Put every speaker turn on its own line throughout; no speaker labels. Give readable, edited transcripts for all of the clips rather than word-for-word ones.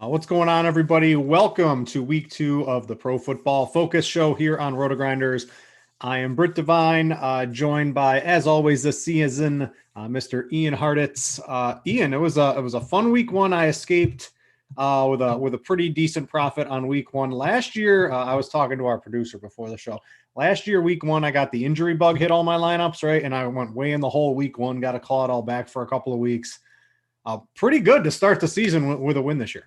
What's going on, everybody? Welcome to week 2 of the Pro Football Focus Show here on RotoGrinders. I am Britt Devine, joined by, as always, this season, Mr. Ian Hartitz. Ian, it was a fun week 1. I escaped with a pretty decent profit on week 1 last year. I was talking to our producer before the show. Last year, week 1, I got the injury bug hit all my lineups, right, and I went way in the hole week 1. Got to claw it all back for a couple of weeks. Pretty good to start the season with a win this year.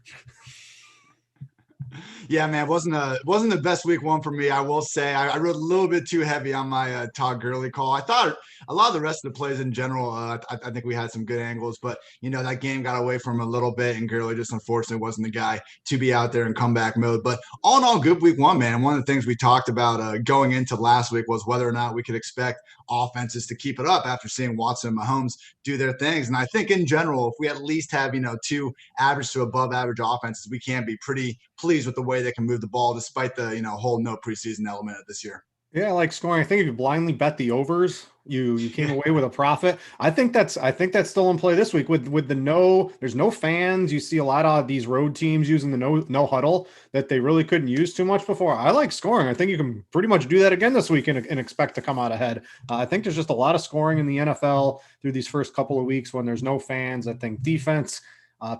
Yeah, man, wasn't the best week 1 for me. I will say I rode a little bit too heavy on my Todd Gurley call. I thought a lot of the rest of the plays in general, I think we had some good angles, but that game got away from him a little bit, and Gurley just unfortunately wasn't the guy to be out there in comeback mode. But all in all, good week 1, man. And one of the things we talked about going into last week was whether or not we could expect offenses to keep it up after seeing Watson and Mahomes do their things. And I think in general, if we at least have 2 average to above average offenses, we can be pretty pleased with the way they can move the ball despite the whole no preseason element of this year.
Yeah, I like scoring. I think if you blindly bet the overs, you came away with a profit. I think that's still in play this week with there's no fans. You see a lot of these road teams using the no huddle that they really couldn't use too much before. I like scoring. I think you can pretty much do that again this week and expect to come out ahead. I think there's just a lot of scoring in the NFL through these first couple of weeks when there's no fans. I think defense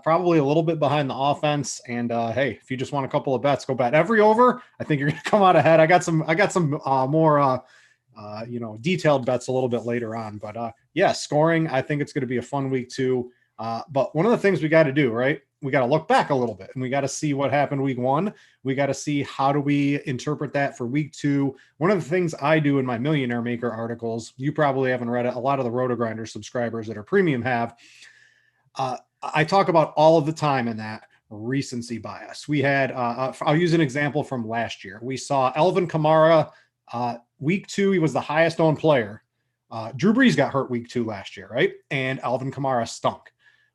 probably a little bit behind the offense. And hey, if you just want a couple of bets, go bet every over. I think you're going to come out ahead. I got some more detailed bets a little bit later on. But yeah, scoring, I think it's going to be a fun week too. But one of the things we got to do, right? We got to look back a little bit and we got to see what happened week 1. We got to see how do we interpret that for week 2. One of the things I do in my Millionaire Maker articles, you probably haven't read it. A lot of the RotoGrinders subscribers that are premium have. I talk about all of the time in that recency bias. We had, I'll use an example from last year. We saw Alvin Kamara week 2. He was the highest owned player. Drew Brees got hurt week 2 last year, right? And Alvin Kamara stunk.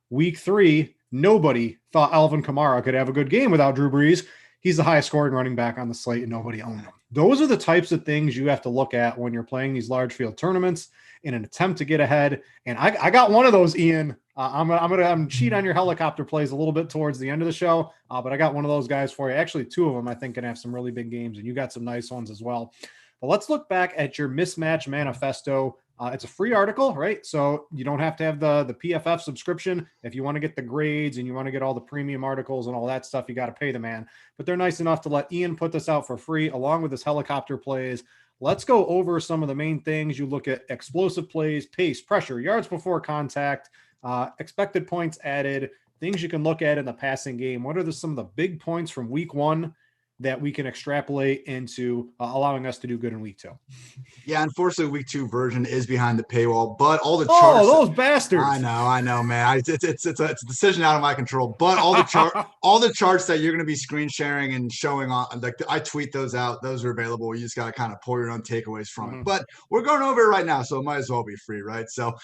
Week 3, nobody thought Alvin Kamara could have a good game without Drew Brees. He's the highest scoring running back on the slate and nobody owned him. Those are the types of things you have to look at when you're playing these large field tournaments in an attempt to get ahead. And I got one of those, Ian. I'm gonna cheat on your helicopter plays a little bit towards the end of the show, but I got one of those guys for you. Actually, 2 of them I think can have some really big games, and you got some nice ones as well. But let's look back at your mismatch manifesto. It's a free article, right? So you don't have to have the PFF subscription. If you want to get the grades and you want to get all the premium articles and all that stuff, you got to pay the man. But they're nice enough to let Ian put this out for free along with his helicopter plays. Let's go over some of the main things. You look at explosive plays, pace, pressure, yards before contact, expected points added, things you can look at in the passing game. What are some of the big points from week 1 that we can extrapolate into allowing us to do good in week 2?
Yeah, unfortunately, week 2 version is behind the paywall, but all the charts.
Oh, those bastards!
I know, man. It's a decision out of my control. But all the charts that you're going to be screen sharing and showing on, like I tweet those out. Those are available. You just got to kind of pull your own takeaways from it. But we're going over it right now, so it might as well be free, right? So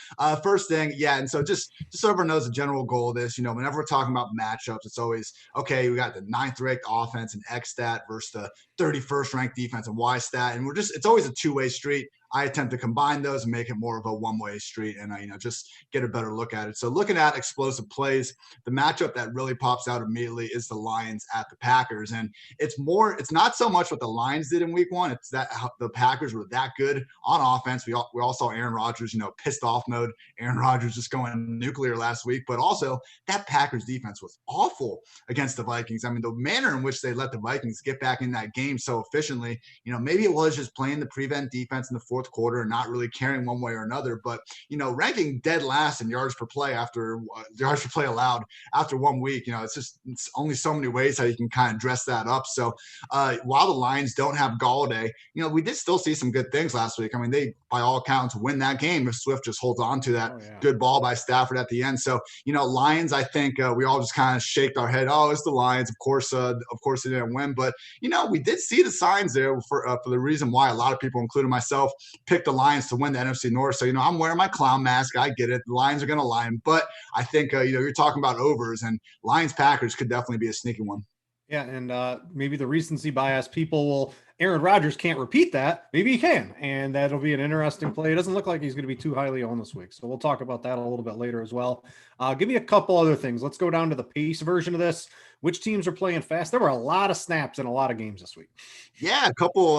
first thing, yeah, and so just so everyone knows the general goal of this. Whenever we're talking about matchups, it's always okay. We got the 9th ranked offense and X stat versus the 31st ranked defense and Y stat, and it's always a 2-way street. I attempt to combine those and make it more of a 1-way street and just get a better look at it. So looking at explosive plays, the matchup that really pops out immediately is the Lions at the Packers. And it's not so much what the Lions did in week 1. It's that the Packers were that good on offense. We all saw Aaron Rodgers, pissed off mode. Aaron Rodgers just going nuclear last week, but also that Packers defense was awful against the Vikings. I mean, the manner in which they let the Vikings get back in that game so efficiently, maybe it was just playing the prevent defense in the fourth quarter and not really caring one way or another, but ranking dead last in yards per play allowed after 1 week, it's only so many ways how you can kind of dress that up. So while the Lions don't have Galladay, we did still see some good things last week. I mean, they by all accounts win that game if Swift just holds on to that good ball by Stafford at the end. So Lions, I think we all just kind of shaked our head. Oh, it's the Lions. Of course they didn't win, but we did see the signs there for the reason why a lot of people, including myself, picked the Lions to win the NFC North. So, I'm wearing my clown mask. I get it. The Lions are going to line. But I think, you're talking about overs, and Lions-Packers could definitely be a sneaky one.
Yeah, and maybe the recency bias people will – Aaron Rodgers can't repeat that. Maybe he can, and that'll be an interesting play. It doesn't look like he's going to be too highly owned this week, so we'll talk about that a little bit later as well. Give me a couple other things. Let's go down to the pace version of this. Which teams are playing fast? There were a lot of snaps in a lot of games this week.
Yeah, a couple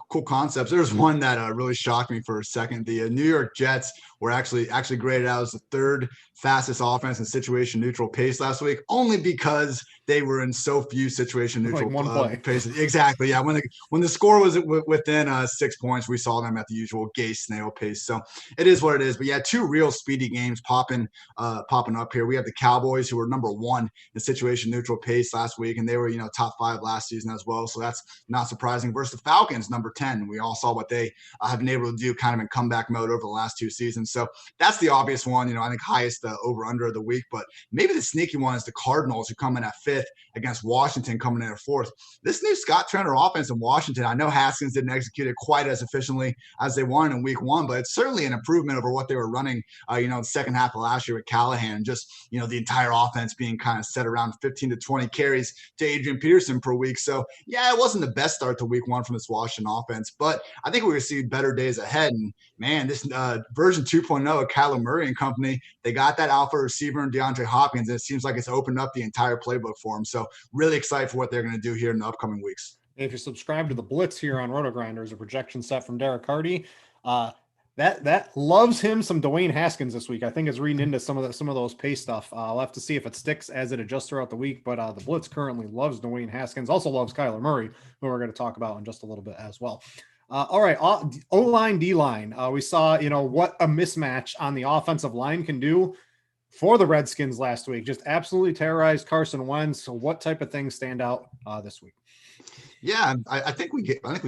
cool concepts. There's one that really shocked me for a second. The New York Jets were actually graded out as the third fastest offense in situation neutral pace last week, only because they were in so few situation neutral
one play.
paces. Exactly. Yeah. When the score was within 6 points, we saw them at the usual gay snail pace. So it is what it is. But yeah, two real speedy games popping up here. We have the Cowboys, who were number one in situation neutral pace last week, and they were top 5 last season as well. So that's not surprising. Versus the Falcons, number 10. We all saw what they have been able to do kind of in comeback mode over the last 2 seasons. So that's the obvious one. I think highest over under of the week, but maybe the sneaky one is the Cardinals, who come in at 5th against Washington, coming in at 4th. This new Scott Turner offense in Washington, I know Haskins didn't execute it quite as efficiently as they wanted in week 1, but it's certainly an improvement over what they were running, the second half of last year with Callahan. Just, the entire offense being kind of set around 15 to 20 carries to Adrian Peterson per week. So yeah, it wasn't the best start to week 1 from this Washington offense, but I think we're going to see better days ahead. And man, this version 2.0 of Kyler Murray and company, they got that alpha receiver in DeAndre Hopkins, and it seems like it's opened up the entire playbook for them. So really excited for what they're going to do here in the upcoming weeks.
If you subscribe to the Blitz here on RotoGrinders, a projection set from Derek Hardy, that loves him some Dwayne Haskins this week. I think is reading into some of those pace stuff. I'll have to see if it sticks as it adjusts throughout the week. But the Blitz currently loves Dwayne Haskins, also loves Kyler Murray, who we're going to talk about in just a little bit as well. All right, O-line, D-line. We saw, what a mismatch on the offensive line can do for the Redskins last week. Just absolutely terrorized Carson Wentz. So what type of things stand out this week?
Yeah, I think we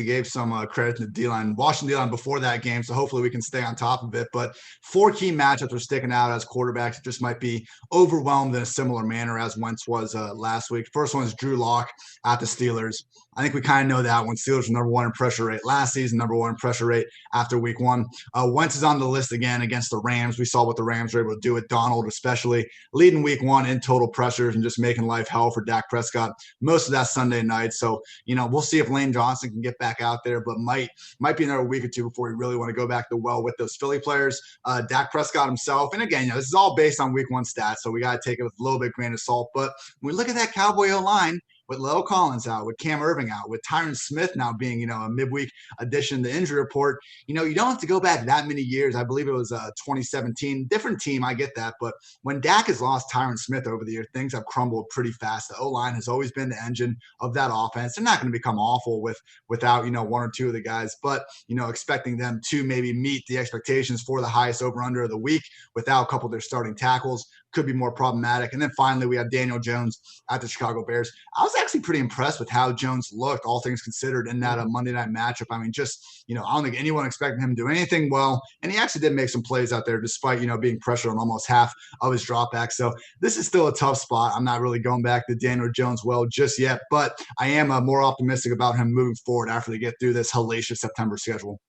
gave some credit to the D-line, Washington D-line before that game, so hopefully we can stay on top of it. But 4 key matchups are sticking out as quarterbacks. It just might be overwhelmed in a similar manner as Wentz was last week. First one is Drew Lock at the Steelers. I think we kind of know that one. Steelers were number 1 in pressure rate last season, number 1 in pressure rate after week 1. Wentz is on the list again against the Rams. We saw what the Rams were able to do with Donald, especially leading week 1 in total pressures and just making life hell for Dak Prescott most of that Sunday night. So, we'll see if Lane Johnson can get back out there, but might be another week or 2 before we really want to go back to well with those Philly players. Dak Prescott himself, and again, this is all based on week 1 stats, so we got to take it with a little bit grain of salt. But when we look at that Cowboy O-line, with Leo Collins out, with Cam Irving out, with Tyron Smith now being, a midweek addition to the injury report, you don't have to go back that many years. I believe it was 2017, different team. I get that. But when Dak has lost Tyron Smith over the year, things have crumbled pretty fast. The O-line has always been the engine of that offense. They're not going to become awful without, 1 or 2 of the guys, but, expecting them to maybe meet the expectations for the highest over under of the week without a couple of their starting tackles could be more problematic. And then finally, we have Daniel Jones at the Chicago Bears. I was actually pretty impressed with how Jones looked, all things considered, in that Monday night matchup. I mean, just, I don't think anyone expected him to do anything well. And he actually did make some plays out there despite, being pressured on almost half of his dropbacks. So this is still a tough spot. I'm not really going back to Daniel Jones well just yet, but I am more optimistic about him moving forward after they get through this hellacious September schedule.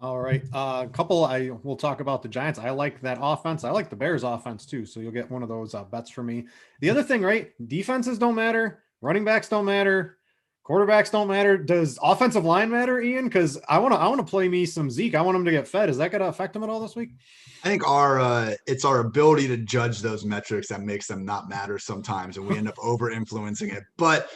All right. We'll talk about the Giants. I like that offense. I like the Bears offense too. So you'll get one of those bets for me. The other thing, right? Defenses don't matter. Running backs don't matter. Quarterbacks don't matter. Does offensive line matter, Ian? Because I want to play me some Zeke. I want him to get fed. Is that going to affect him at all this week?
I think it's our ability to judge those metrics that makes them not matter sometimes, and we end up over influencing it. But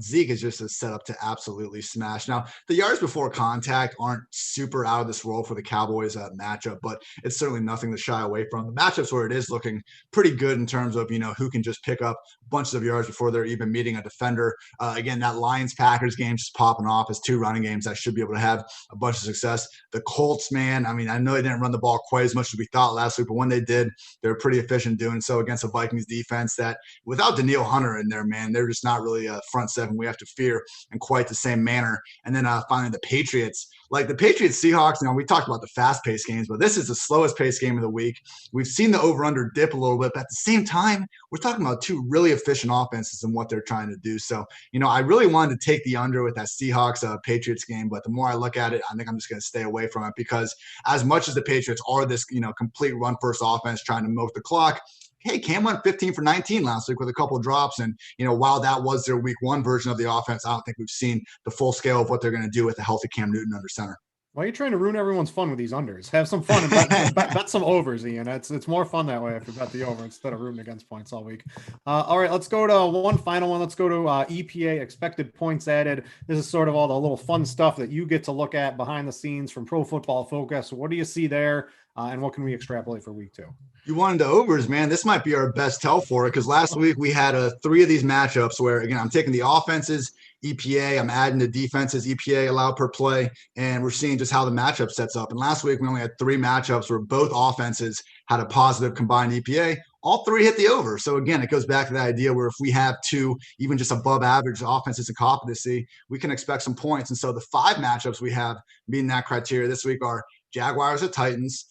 Zeke is just a setup to absolutely smash. Now, the yards before contact aren't super out of this world for the Cowboys matchup, but it's certainly nothing to shy away from. The matchups where it is looking pretty good in terms of who can just pick up bunches of yards before they're even meeting a defender. Again, that Lions-Packers game just popping off as 2 running games that should be able to have a bunch of success. The Colts, man, I mean, I know they didn't run the ball quite as much as we thought last week, but when they did, they were pretty efficient doing so against a Vikings defense that, without Danielle Hunter in there, man, they're just not really a front seven we have to fear in quite the same manner. And then finally the Patriots. Like the Patriots-Seahawks, we talked about the fast-paced games, but this is the slowest-paced game of the week. We've seen the over-under dip a little bit, but at the same time, we're talking about 2 really efficient offenses and what they're trying to do. So, I really wanted to take the under with that Seahawks-Patriots game, but the more I look at it, I think I'm just going to stay away from it because as much as the Patriots are this, complete run-first offense trying to milk the clock, hey, Cam went 15 for 19 last week with a couple of drops. And, while that was their week 1 version of the offense, I don't think we've seen the full scale of what they're going to do with a healthy Cam Newton under center.
Why are you trying to ruin everyone's fun with these unders? Have some fun and bet some overs, Ian. It's more fun that way if you bet the over instead of rooting against points all week. All right, let's go to one final one. Let's go to EPA, expected points added. This is sort of all the little fun stuff that you get to look at behind the scenes from Pro Football Focus. What do you see there, and what can we extrapolate for week 2?
You wanted the overs, man. This might be our best tell for it because last week we had 3 of these matchups where, again, I'm taking the offenses, EPA, I'm adding the defenses, EPA allowed per play, and we're seeing just how the matchup sets up. And last week we only had 3 matchups where both offenses had a positive combined EPA. All 3 hit the over. So again, it goes back to the idea where if we have 2, even just above average offenses and competency, we can expect some points. And so the 5 matchups we have meeting that criteria this week are Jaguars at Titans,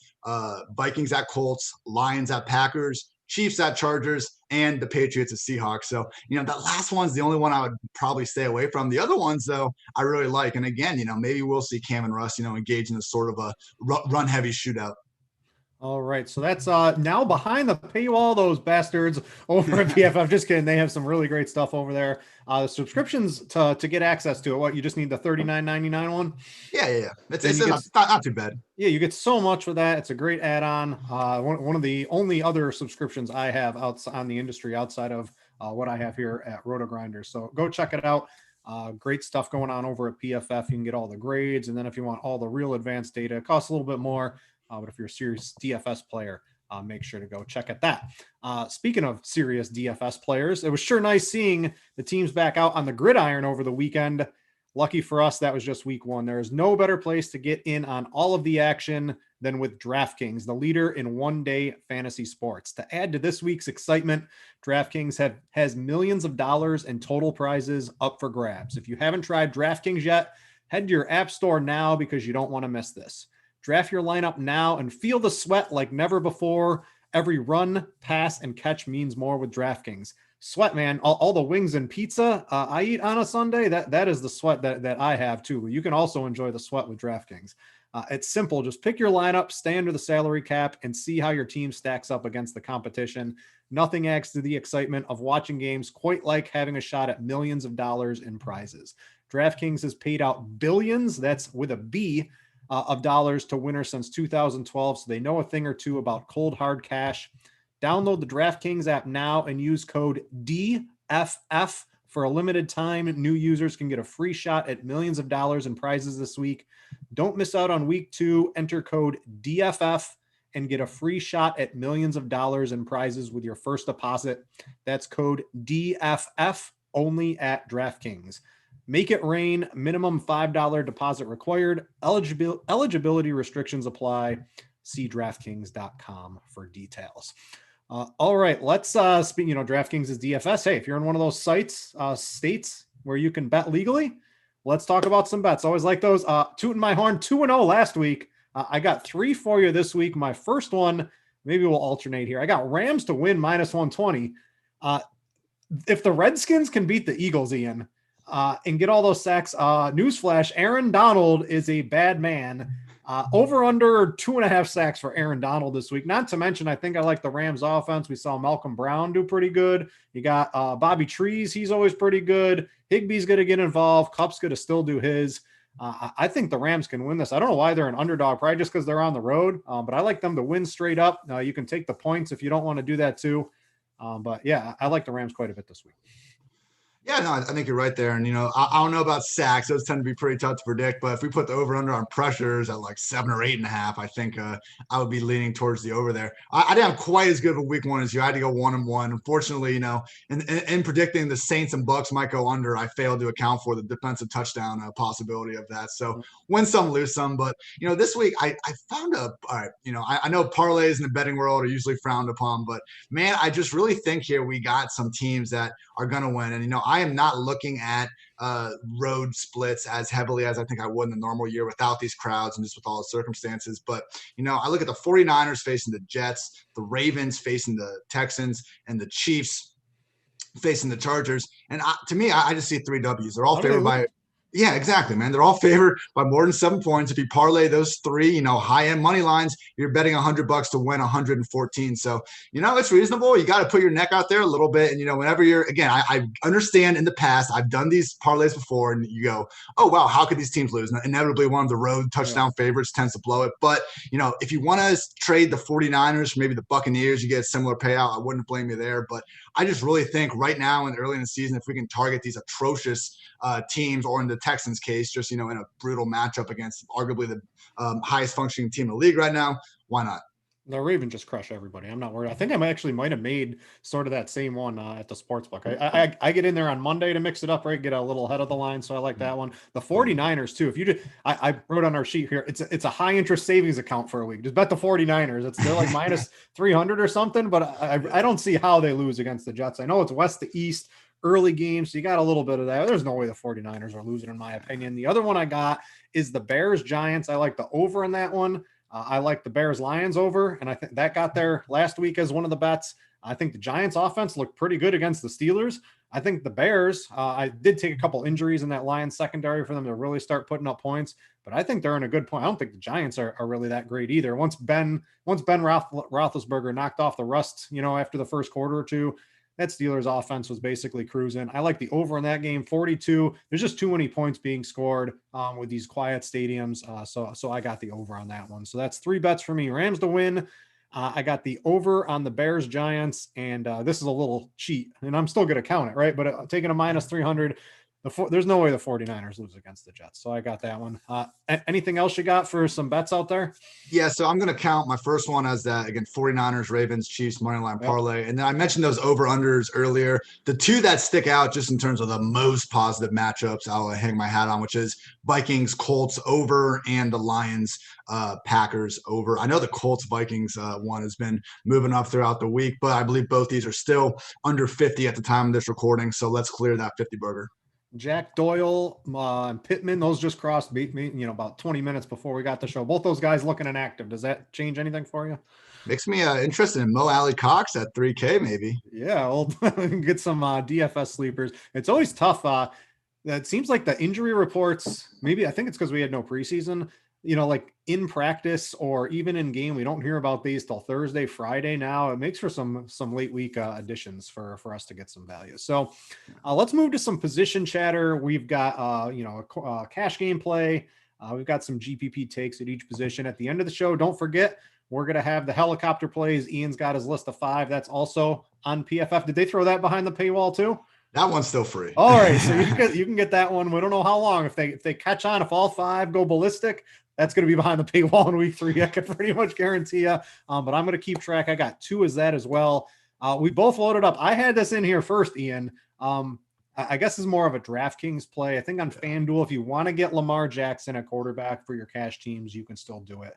Vikings at Colts, Lions at Packers, Chiefs at Chargers, and the Patriots at Seahawks. So, that last one's the only one I would probably stay away from. The other ones, though, I really like. And again, maybe we'll see Cam and Russ, engage in a sort of a run-heavy shootout.
All right, so that's now behind the paywall, those bastards over at PFF. Just kidding, they have some really great stuff over there. The subscriptions to get access to it, what, you just need the $39.99 one?
Yeah. It's not too bad.
Yeah, you get so much for that. It's a great add-on. One of the only other subscriptions I have on the industry outside of what I have here at RotoGrinders. So go check it out. Great stuff going on over at PFF. You can get all the grades, and then if you want all the real advanced data, it costs a little bit more. But if you're a serious DFS player, make sure to go check at that. Speaking of serious DFS players, it was sure nice seeing the teams back out on the gridiron over the weekend. Lucky for us, that was just week 1. There is no better place to get in on all of the action than with Draftkings, the leader in one-day fantasy sports. To add to this week's excitement, Draftkings has millions of dollars in total prizes up for grabs. If you haven't tried Draftkings yet, head to your app store now because you don't want to miss this. Draft your lineup now and feel the sweat like never before. Every run, pass, and catch means more with Draftkings. Sweat, man. All the wings and pizza I eat on a Sunday, that is the sweat that I have too. You can also enjoy the sweat with Draftkings. It's simple. Just pick your lineup, stay under the salary cap, and see how your team stacks up against the competition. Nothing adds to the excitement of watching games quite like having a shot at millions of dollars in prizes. Draftkings has paid out billions, that's with a B, of dollars to winners since 2012, so they know a thing or two about cold hard cash. Download the DraftKings app now and use code DFF for a limited time. New users can get a free shot at millions of dollars in prizes this week. Don't miss out on week 2. Enter code DFF and get a free shot at millions of dollars in prizes with your first deposit. That's code DFF only at DraftKings. Make it rain. Minimum $5 deposit required. Eligibility restrictions apply. See DraftKings.com for details. All right, let's speak. DraftKings is DFS. Hey, if you're in one of those sites, states where you can bet legally, let's talk about some bets. Always like those. Tooting my horn, 2-0 last week. I got 3 for you this week. My first one, maybe we'll alternate here. I got Rams to win -120. If the Redskins can beat the Eagles, Ian, and get all those sacks, newsflash, Aaron Donald is a bad man. Over under 2.5 sacks for Aaron Donald this week. Not to mention, I think I like the Rams offense. We saw Malcolm Brown do pretty good. You got Bobby Trees. He's always pretty good. Higbee's going to get involved. Kupp's going to still do his. I think the Rams can win this. I don't know why they're an underdog, probably just because they're on the road. But I like them to win straight up. You can take the points if you don't want to do that too. But yeah, I like the Rams quite a bit this week.
Yeah, no, I think you're right there. And, I don't know about sacks. Those tend to be pretty tough to predict. But if we put the over-under on pressures at like 7 or 8.5, I think I would be leaning towards the over there. I didn't have quite as good of a week 1 as you. I had to go 1-1. Unfortunately, in predicting the Saints and Bucks might go under, I failed to account for the defensive touchdown possibility of that. So win some, lose some. But, this week I found all right, I know parlays in the betting world are usually frowned upon. But, man, I just really think here we got some teams that are going to win. And, I am not looking at road splits as heavily as I think I would in a normal year without these crowds and just with all the circumstances. But, I look at the 49ers facing the Jets, the Ravens facing the Texans, and the Chiefs facing the Chargers. And to me, I just see 3 Ws. They're all favored by Yeah, exactly, man. They're all favored by more than 7 points. If you parlay those three, high-end money lines, you're betting $100 to win 114. So, it's reasonable. You got to put your neck out there a little bit. And, whenever again, I understand in the past, I've done these parlays before, and you go, oh, wow, how could these teams lose? And inevitably, one of the road touchdown favorites tends to blow it. But, if you want to trade the 49ers, maybe the Buccaneers, you get a similar payout. I wouldn't blame you there. But I just really think right now and early in the season, if we can target these atrocious teams, or in the Texans case, just, in a brutal matchup against arguably the highest functioning team in the league right now, why not?
The Ravens just crush everybody. I'm not worried. I think I might have made sort of that same one at the sports book. I get in there on Monday to mix it up, right? Get a little ahead of the line. So I like that one. The 49ers too. If you did, I wrote on our sheet here, it's a high interest savings account for a week. Just bet the 49ers. They're like minus 300 or something, but I don't see how they lose against the Jets. I know it's west to east, early game, so you got a little bit of that. There's no way the 49ers are losing, in my opinion. The other one I got is the Bears Giants. I like the over in that one. I like the Bears Lions over, and I think that got there last week as one of the bets. I think the Giants offense looked pretty good against the Steelers. I think the Bears, I did take a couple injuries in that Lions secondary for them to really start putting up points, but I think they're in a good point. I don't think the Giants are really that great either. Once Ben Roethlisberger knocked off the rust, after the first quarter or two, that Steelers offense was basically cruising. I like the over in that game, 42. There's just too many points being scored with these quiet stadiums. So I got the over on that one. So that's 3 bets for me. Rams to win. I got the over on the Bears Giants, and this is a little cheat, and I'm still going to count it, right? But taking a minus 300, there's no way the 49ers lose against the Jets. So I got that one. Anything else you got for some bets out there?
Yeah, so I'm going to count my first one as that, again, 49ers, Ravens, Chiefs, moneyline parlay. And then I mentioned those over-unders earlier. The 2 that stick out just in terms of the most positive matchups I'll hang my hat on, which is Vikings, Colts over, and the Lions, Packers over. I know the Colts, Vikings one has been moving up throughout the week, but I believe both these are still under 50 at the time of this recording. So let's clear that 50 burger.
Jack Doyle and Pittman, those just crossed beat me, about 20 minutes before we got the show. Both those guys looking inactive. Does that change anything for you?
Makes me interested in Mo Alley Cox at 3K, maybe.
Yeah, we'll get some DFS sleepers. It's always tough. It seems like the injury reports, maybe I think it's because we had no preseason, like in practice or even in game, we don't hear about these till Thursday, Friday. Now it makes for some late week additions for us to get some value. So let's move to some position chatter. We've got, a cash game play. We've got some GPP takes at each position at the end of the show. Don't forget, we're going to have the helicopter plays. Ian's got his list of 5. That's also on PFF. Did they throw that behind the paywall too?
That one's still free.
All right, so you can get that one. We don't know how long. If they catch on, if all 5 go ballistic, that's going to be behind the paywall in week 3. I can pretty much guarantee you. But I'm going to keep track. I got 2 as that as well. We both loaded up. I had this in here first, Ian. I guess it's more of a DraftKings play. I think on FanDuel, if you want to get Lamar Jackson at quarterback for your cash teams, you can still do it.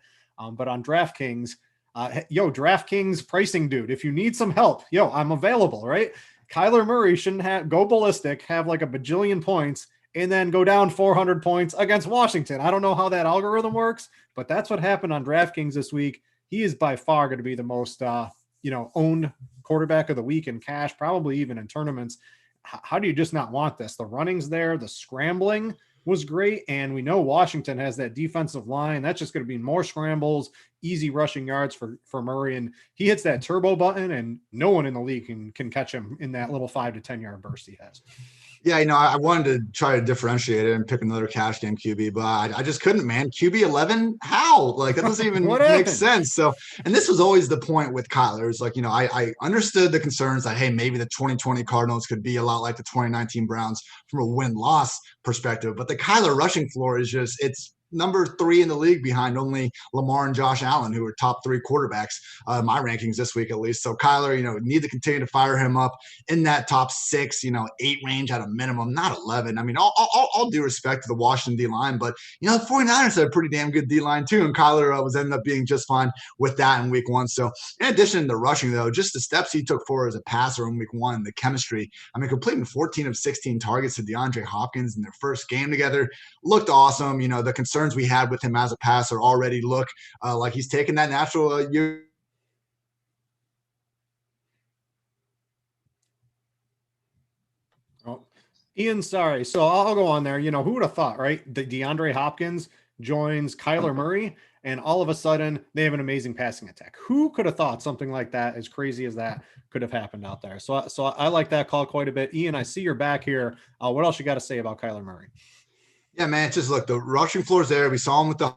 But on DraftKings, DraftKings pricing dude, if you need some help, I'm available, right? Kyler Murray shouldn't go ballistic, have like a bajillion points, and then go down 400 points against Washington. I don't know how that algorithm works, but that's what happened on DraftKings this week. He is by far going to be the most, owned quarterback of the week in cash, probably even in tournaments. How do you just not want this? The running's there, the scrambling was great, and we know Washington has that defensive line. That's just going to be more scrambles, easy rushing yards for Murray, and he hits that turbo button, and no one in the league can catch him in that little 5 to 10 yard burst he has.
Yeah, I wanted to try to differentiate it and pick another cash game QB, but I just couldn't, man. QB 11? How? Like, that doesn't even make sense. So, and this was always the point with Kyler. It's like, I understood the concerns that, hey, maybe the 2020 Cardinals could be a lot like the 2019 Browns from a win-loss perspective. But the Kyler rushing floor is just, it's number 3 in the league behind only Lamar and Josh Allen, who are top 3 quarterbacks, my rankings this week at least. So Kyler, need to continue to fire him up in that top 6, 8 range at a minimum, not 11. I mean, all due respect to the Washington D-line, but, the 49ers had a pretty damn good D-line too, and Kyler was ended up being just fine with that in week 1. So in addition to rushing, though, just the steps he took forward as a passer in week 1, the chemistry, completing 14 of 16 targets to DeAndre Hopkins in their first game together, looked awesome. The concerns we had with him as a passer already look like he's taken that natural year.
Oh, Ian, sorry. So I'll go on there. Who would have thought, right? DeAndre Hopkins joins Kyler Murray, and all of a sudden they have an amazing passing attack. Who could have thought something like that, as crazy as that, could have happened out there? So I like that call quite a bit. Ian, I see you're back here. What else you got to say about Kyler Murray?
Yeah, man. Just look, the rushing floor's there. We saw him with the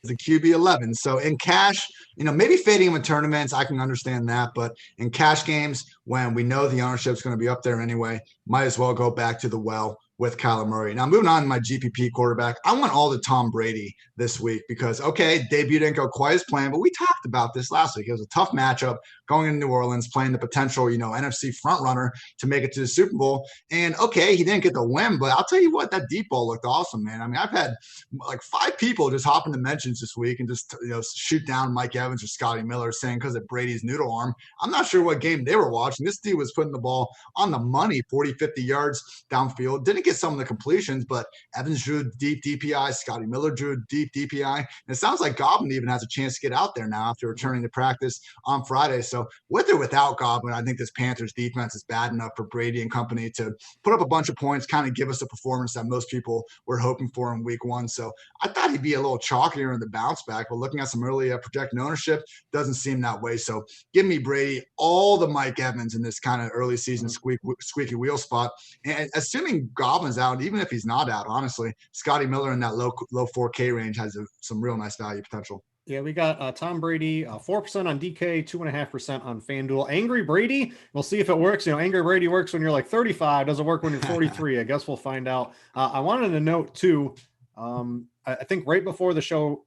QB 11. So in cash, maybe fading him in tournaments, I can understand that. But in cash games, when we know the ownership is going to be up there anyway, might as well go back to the well with Kyler Murray. Now, moving on to my GPP quarterback, I want all the Tom Brady this week because, okay, debut didn't go quite as planned, but we talked about this last week. It was a tough matchup going into New Orleans, playing the potential, NFC frontrunner to make it to the Super Bowl. And, okay, he didn't get the win, but I'll tell you what, that deep ball looked awesome, man. I mean, I've had like 5 people just hop into mentions this week and just, shoot down Mike Evans or Scottie Miller saying because of Brady's noodle arm. I'm not sure what game they were watching. This dude was putting the ball on the money, 40, 50 yards downfield. Didn't get some of the completions, but Evans drew a deep DPI. Scottie Miller drew a deep DPI. And it sounds like Godwin even has a chance to get out there now after returning to practice on Friday. So with or without Godwin, I think this Panthers defense is bad enough for Brady and company to put up a bunch of points, kind of give us a performance that most people were hoping for in week 1. So I thought he'd be a little chalkier in the bounce back, but looking at some early projected ownership, doesn't seem that way. So give me Brady, all the Mike Evans in this kind of early season squeaky wheel spot. And assuming Godwin's out, even if he's not out, honestly, Scottie Miller in that low 4K range has some real nice value potential.
Yeah, we got Tom Brady, 4% on DK, 2.5% on FanDuel. Angry Brady, we'll see if it works. Angry Brady works when you're like 35, doesn't work when you're 43. I guess we'll find out. I wanted to note too, I think right before the show,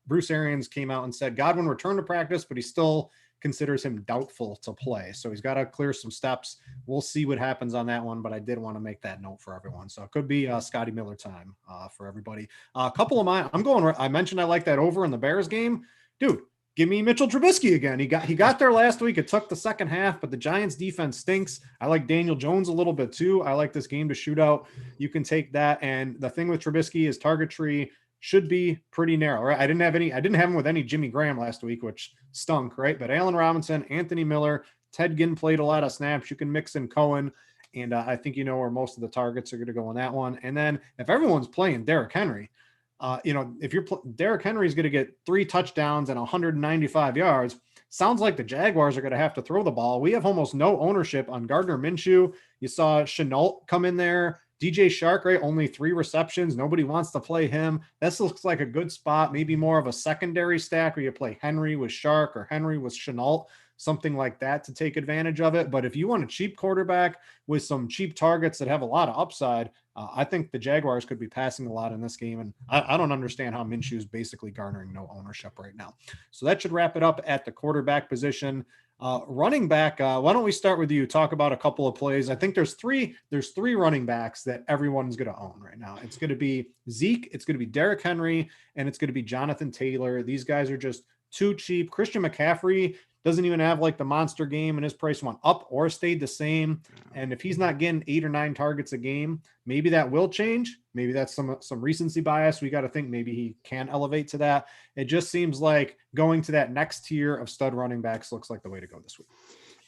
Bruce Arians came out and said Godwin returned to practice, but he still considers him doubtful to play. So he's got to clear some steps. We'll see what happens on that one, but I did want to make that note for everyone. So it could be Scottie Miller time for everybody. A couple of mine, I mentioned I like that over in the Bears game. Dude, give me Mitchell Trubisky again. He got there last week. It took the second half, but the Giants defense stinks. I like Daniel Jones a little bit too. I like this game to shoot out. You can take that. And the thing with Trubisky is target tree should be pretty narrow, right? I didn't have him with any Jimmy Graham last week, which stunk, right? But Allen Robinson, Anthony Miller, Ted Ginn played a lot of snaps. You can mix in Cohen, and I think where most of the targets are going to go on that one. And then if everyone's playing Derrick Henry, if Derrick Henry is going to get 3 touchdowns and 195 yards, sounds like the Jaguars are going to have to throw the ball. We have almost no ownership on Gardner Minshew. You saw Shenault come in there. DJ Shark, right? Only 3 receptions. Nobody wants to play him. This looks like a good spot. Maybe more of a secondary stack where you play Henry with Shark or Henry with Shenault, something like that to take advantage of it. But if you want a cheap quarterback with some cheap targets that have a lot of upside, I think the Jaguars could be passing a lot in this game. And I don't understand how Minshew's basically garnering no ownership right now. So that should wrap it up at the quarterback position. Running back, why don't we start with you? Talk about a couple of plays. I think there's three running backs that everyone's going to own right now. It's going to be Zeke, it's going to be Derrick Henry, and it's going to be Jonathan Taylor. These guys are just too cheap. Christian McCaffrey doesn't even have like the monster game, and his price went up or stayed the same. And if he's not getting 8 or 9 targets a game, maybe that will change. Maybe that's some recency bias. We got to think maybe he can elevate to that. It just seems like going to that next tier of stud running backs looks like the way to go this week.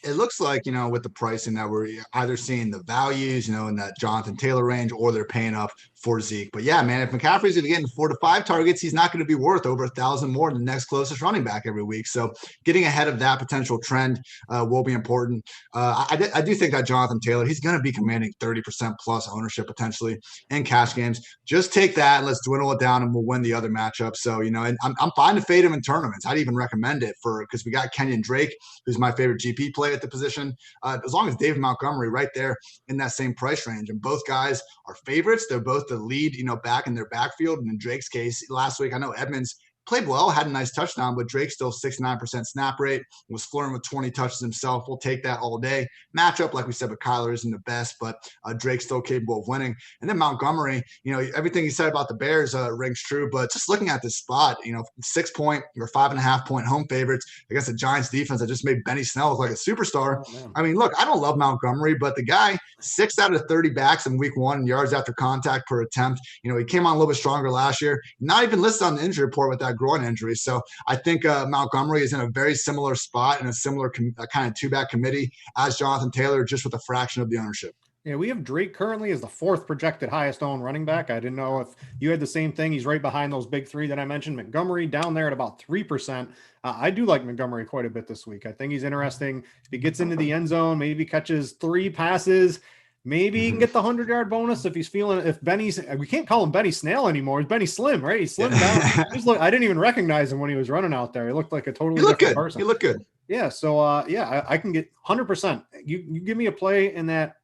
It looks like, with the pricing that we're either seeing the values, in that Jonathan Taylor range, or they're paying up for Zeke. But yeah, man, if McCaffrey's going to get 4 to 5 targets, he's not going to be worth over 1,000 more than the next closest running back every week. So getting ahead of that potential trend will be important. I do think that Jonathan Taylor, he's going to be commanding 30% plus ownership potentially in cash games. Just take that and let's dwindle it down and we'll win the other matchup. So, and I'm fine to fade him in tournaments. I'd even recommend it because we got Kenyon Drake, who's my favorite GP play at the position, as long as David Montgomery right there in that same price range. And both guys are favorites. They're both the lead, back in their backfield. And in Drake's case, last week, I know Edmonds played well, had a nice touchdown, but Drake still 69% snap rate, was flirting with 20 touches himself. We'll take that all day. Matchup, like we said, with Kyler isn't the best, but Drake's still capable of winning. And then Montgomery, everything he said about the Bears rings true, but just looking at this spot, 6-point or 5.5-point home favorites against the Giants defense that just made Benny Snell look like a superstar. Oh, I mean, look, I don't love Montgomery, but the guy, 6 out of 30 backs in week 1 yards after contact per attempt. He came on a little bit stronger last year, not even listed on the injury report with that groin injury. So I think Montgomery is in a very similar spot in a similar kind of two-back committee as Jonathan Taylor, just with a fraction of the ownership.
Yeah, we have Drake currently as the 4th projected highest owned running back. I didn't know if you had the same thing. He's right behind those big 3 that I mentioned. Montgomery down there at about 3%. I do like Montgomery quite a bit this week. I think he's interesting. If he gets into the end zone, maybe catches 3 passes, maybe he can get the 100-yard bonus if he's feeling. If Benny's, we can't call him Benny Snail anymore. He's Benny Slim, right? He's slimmed down. I didn't even recognize him when he was running out there. He looked like a totally different person.
He looked good.
Yeah, so I can get 100%. You give me a play in that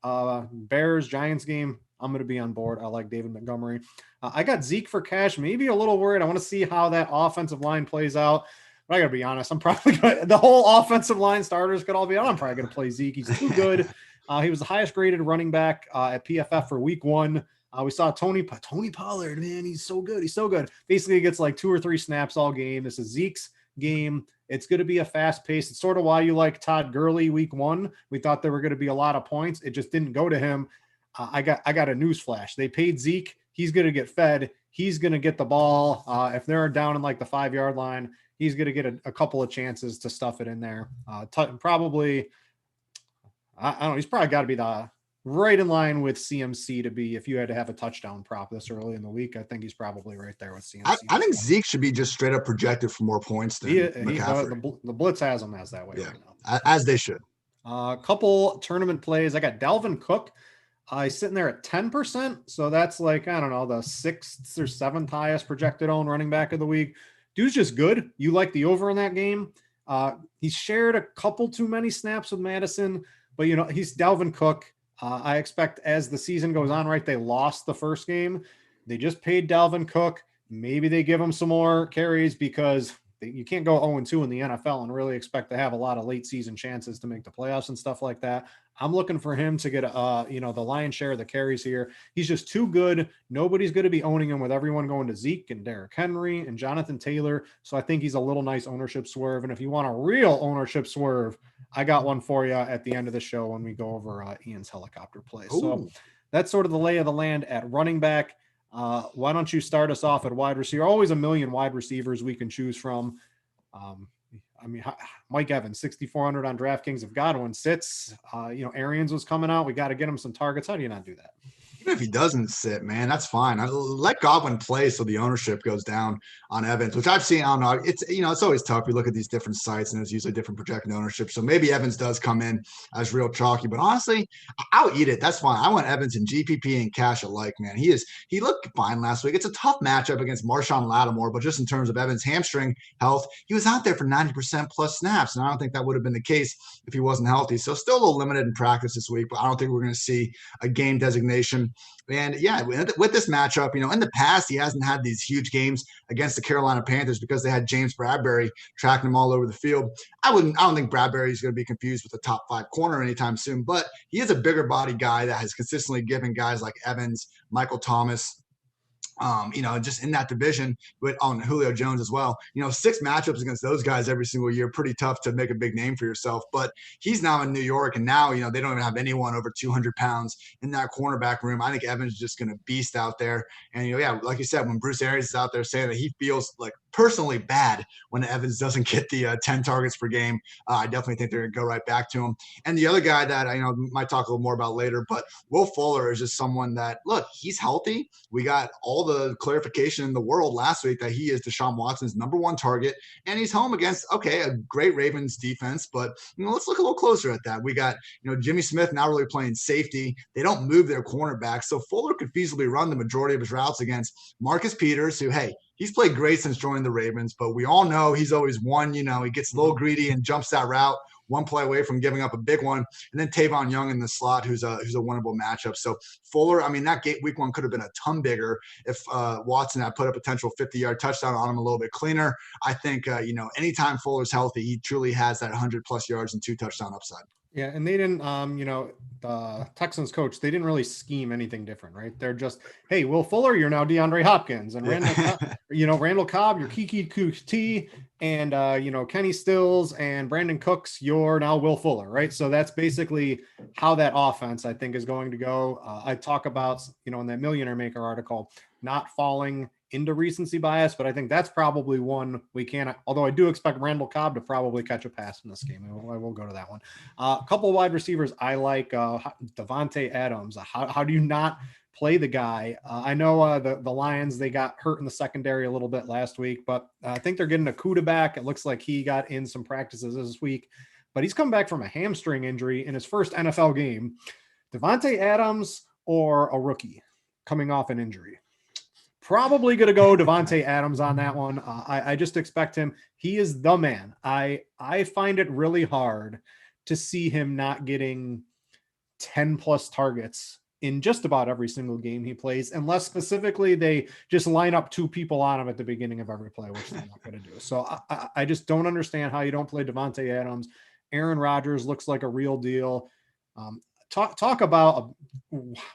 Bears Giants game, I'm going to be on board. I like David Montgomery. I got Zeke for cash. Maybe a little worried. I want to see how that offensive line plays out. But I got to be honest, I'm probably the whole offensive line starters could all be on. I'm probably going to play Zeke. He's too good. He was the highest graded running back at PFF for week 1. We saw Tony Pollard. Man, he's so good. He's so good. Basically, he gets like 2 or 3 snaps all game. This is Zeke's game. It's going to be a fast pace. It's sort of why you like Todd Gurley week 1. We thought there were going to be a lot of points. It just didn't go to him. I got a news flash. They paid Zeke. He's going to get fed. He's going to get the ball. If they're down in like the 5-yard line, he's going to get a couple of chances to stuff it in there. Probably, I don't know. He's probably got to be right in line with CMC to be, if you had to have a touchdown prop this early in the week, I think he's probably right there with CMC.
I think Zeke should be just straight up projected for more points than McCaffrey.
The Blitz has him as that way right
now. As they should.
A couple tournament plays. I got Dalvin Cook. He's sitting there at 10%. So that's like, I don't know, the 6th or 7th highest projected owned running back of the week. Dude's just good. You like the over in that game. He's shared a couple too many snaps with Madison, but he's Dalvin Cook. I expect as the season goes on, right, they lost the first game. They just paid Dalvin Cook. Maybe they give him some more carries because you can't go 0-2 in the NFL and really expect to have a lot of late season chances to make the playoffs and stuff like that. I'm looking for him to get, the lion's share of the carries here. He's just too good. Nobody's going to be owning him with everyone going to Zeke and Derrick Henry and Jonathan Taylor. So I think he's a little nice ownership swerve. And if you want a real ownership swerve, I got one for you at the end of the show when we go over Ian's helicopter play.
Ooh.
So that's sort of the lay of the land at running back. Why don't you start us off at wide receiver? Always a million wide receivers we can choose from. Mike Evans, 6,400 on DraftKings. If Godwin sits, Arians was coming out. We got to get him some targets. How do you not do that?
Even if he doesn't sit, man, that's fine. Let Godwin play so the ownership goes down on Evans, which I've seen. I don't know. It's always tough. We look at these different sites and there's usually different projected ownership. So maybe Evans does come in as real chalky, but honestly, I'll eat it. That's fine. I want Evans in GPP and cash alike, man. He looked fine last week. It's a tough matchup against Marshawn Lattimore, but just in terms of Evans' hamstring health, he was out there for 90% plus snaps. And I don't think that would have been the case if he wasn't healthy. So still a little limited in practice this week, but I don't think we're going to see a game designation. And yeah, with this matchup, in the past, he hasn't had these huge games against the Carolina Panthers because they had James Bradbury tracking him all over the field. I don't think Bradbury is going to be confused with the top 5 corner anytime soon, but he is a bigger body guy that has consistently given guys like Evans, Michael Thomas, just in that division on Julio Jones as well. 6 matchups against those guys every single year, pretty tough to make a big name for yourself. But he's now in New York, and now, they don't even have anyone over 200 pounds in that cornerback room. I think Evans is just going to beast out there. And, like you said, when Bruce Arians is out there saying that he feels like personally bad when Evans doesn't get the 10 targets per game, I definitely think they're going to go right back to him. And the other guy that I might talk a little more about later, but Will Fuller is just someone that, look, he's healthy. We got all the clarification in the world last week that he is Deshaun Watson's number 1 target, and he's home against, a great Ravens defense, but let's look a little closer at that. We got, Jimmy Smith now really playing safety. They don't move their cornerback, so Fuller could feasibly run the majority of his routes against Marcus Peters, who, hey, he's played great since joining the Ravens, but we all know he's always one, he gets a little greedy and jumps that route one play away from giving up a big one. And then Tavon Young in the slot, who's a winnable matchup. So Fuller, that week 1 could have been a ton bigger if Watson had put a potential 50-yard touchdown on him a little bit cleaner. I think, anytime Fuller's healthy, he truly has that 100+ yards and 2 touchdown upside.
Yeah, and they didn't, the Texans coach, they didn't really scheme anything different, right? They're just, hey, Will Fuller, you're now DeAndre Hopkins, and Randall Cobb, you're Kiki Kuti, and Kenny Stills and Brandon Cooks, you're now Will Fuller, right? So that's basically how that offense, I think, is going to go. I talk about, in that Millionaire Maker article, not falling into recency bias, but I think that's probably one we can't, although I do expect Randall Cobb to probably catch a pass in this game. I will go to that one. A couple of wide receivers I like, Devonte Adams. How do you not play the guy? I know the Lions, they got hurt in the secondary a little bit last week, but I think they're getting a Kuda back. It looks like he got in some practices this week, but he's come back from a hamstring injury in his first NFL game. Devonte Adams or a rookie coming off an injury? Probably going to go Devonte Adams on that one. I just expect him. He is the man. I find it really hard to see him not getting 10 plus targets in just about every single game he plays, unless specifically they just line up two people on him at the beginning of every play, which they're not going to do. So I just don't understand how you don't play Devonte Adams. Aaron Rodgers looks like a real deal. Talk about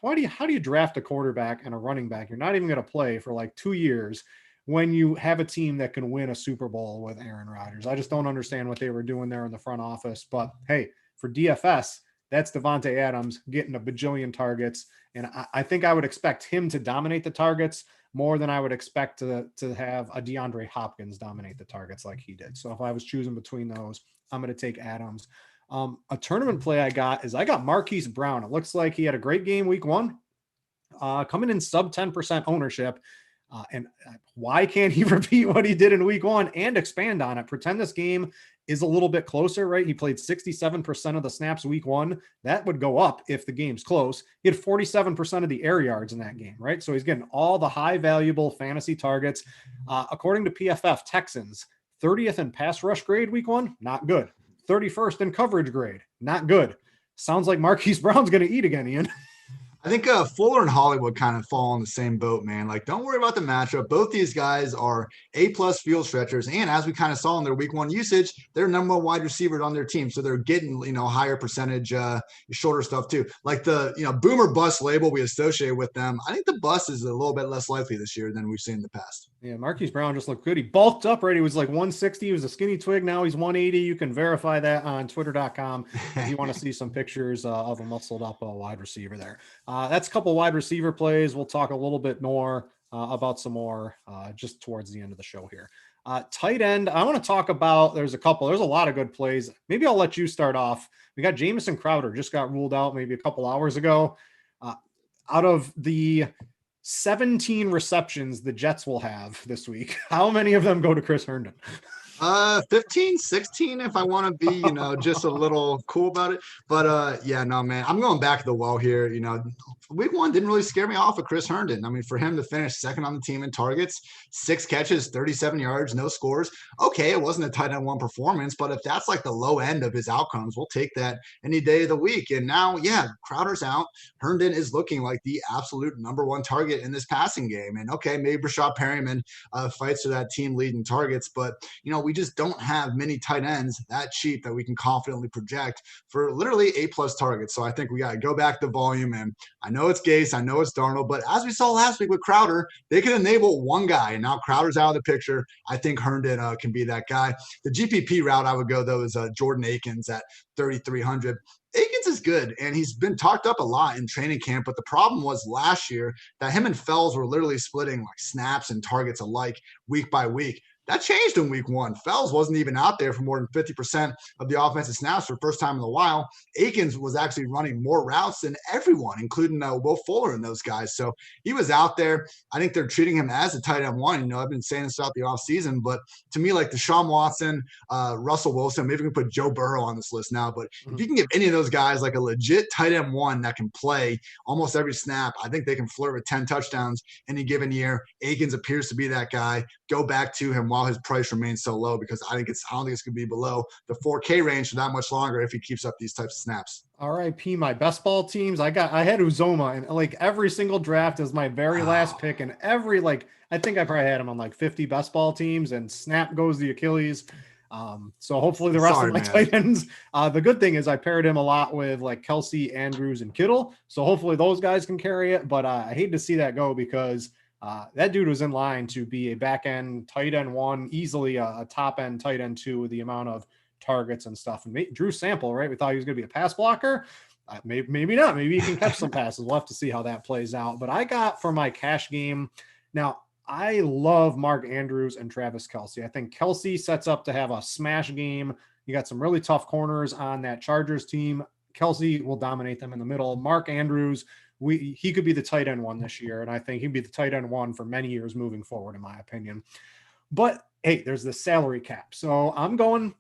how do you draft a quarterback and a running back you're not even going to play for like 2 years when you have a team that can win a Super Bowl with Aaron Rodgers? I just don't understand what they were doing there in the front office. But hey, for DFS, that's Devonte Adams getting a bajillion targets. And I think I would expect him to dominate the targets more than I would expect to have a DeAndre Hopkins dominate the targets like he did. So if I was choosing between those, I'm going to take Adams. A tournament play I got Marquis Brown. It looks like he had a great game week 1, coming in sub 10% ownership. And why can't he repeat what he did in week 1 and expand on it? Pretend this game is a little bit closer, right? He played 67% of the snaps week 1. That would go up if the game's close. He had 47% of the air yards in that game, right? So he's getting all the high valuable fantasy targets. According to PFF, Texans, 30th in pass rush grade week 1, not good. 31st in coverage grade, not good. Sounds like Marquise Brown's going to eat again, Ian.
I think Fuller and Hollywood kind of fall in the same boat, man. Like, don't worry about the matchup. Both these guys are A-plus field stretchers. And as we kind of saw in their week 1 usage, they're number 1 wide receiver on their team. So they're getting, higher percentage, shorter stuff too. Like the, boomer bust label we associate with them. I think the bust is a little bit less likely this year than we've seen in the past.
Yeah, Marquise Brown just looked good. He bulked up, right? He was like 160. He was a skinny twig. Now he's 180. You can verify that on twitter.com if you want to see some pictures of a muscled up wide receiver there. That's a couple wide receiver plays. We'll talk a little bit more about some more just towards the end of the show here. Tight end, I want to talk about, there's a lot of good plays. Maybe I'll let you start off. We got Jamison Crowder, just got ruled out maybe a couple hours ago. Out of the 17 receptions the Jets will have this week, how many of them go to Chris Herndon?
15, 16, if I want to be, just a little cool about it. But yeah, no, man, I'm going back to the well here. Week 1 didn't really scare me off with Chris Herndon. I mean, for him to finish second on the team in targets, 6 catches, 37 yards, no scores. Okay, it wasn't a tight end 1 performance, but if that's like the low end of his outcomes, we'll take that any day of the week. And now, yeah, Crowder's out. Herndon is looking like the absolute number 1 target in this passing game. And okay, maybe Rashad Perryman fights for that team lead in targets, but we just don't have many tight ends that cheap that we can confidently project for literally A+ targets. So I think we got to go back to volume. And I know it's Gase, I know it's Darnold, but as we saw last week with Crowder, they can enable one guy. And now Crowder's out of the picture. I think Herndon can be that guy. The GPP route I would go, though, is Jordan Akins at 3,300. Akins is good, and he's been talked up a lot in training camp, but the problem was last year that him and Fells were literally splitting like snaps and targets alike week by week. That changed in week 1. Fells wasn't even out there for more than 50% of the offensive snaps for the first time in a while. Akins was actually running more routes than everyone, including Will Fuller and those guys. So he was out there. I think they're treating him as a tight end 1. I've been saying this throughout the offseason, but to me, like Deshaun Watson, Russell Wilson, maybe we can put Joe Burrow on this list now, but if you can give any of those guys like a legit tight end 1 that can play almost every snap, I think they can flirt with 10 touchdowns any given year. Akins appears to be that guy. Go back to him while his price remains so low, because I don't think it's going to be below the 4K range for that much longer if he keeps up these types of snaps.
RIP my best ball teams. I had Uzoma, and like every single draft is my very last pick, and every I think I probably had him on like 50 best ball teams, and snap goes the Achilles. So hopefully the rest of my tight ends. The good thing is I paired him a lot with like Kelsey, Andrews, and Kittle. So hopefully those guys can carry it. But I hate to see that go, because That dude was in line to be a back end tight end 1, easily a top end tight end 2 with the amount of targets and stuff. And Drew Sample, right? We thought he was going to be a pass blocker. Maybe not. Maybe he can catch some passes. We'll have to see how that plays out. But I got for my cash game. Now, I love Mark Andrews and Travis Kelce. I think Kelce sets up to have a smash game. You got some really tough corners on that Chargers team. Kelce will dominate them in the middle. Mark Andrews, he could be the tight end 1 this year, and I think he'd be the tight end 1 for many years moving forward, in my opinion. But hey, there's the salary cap. So I'm going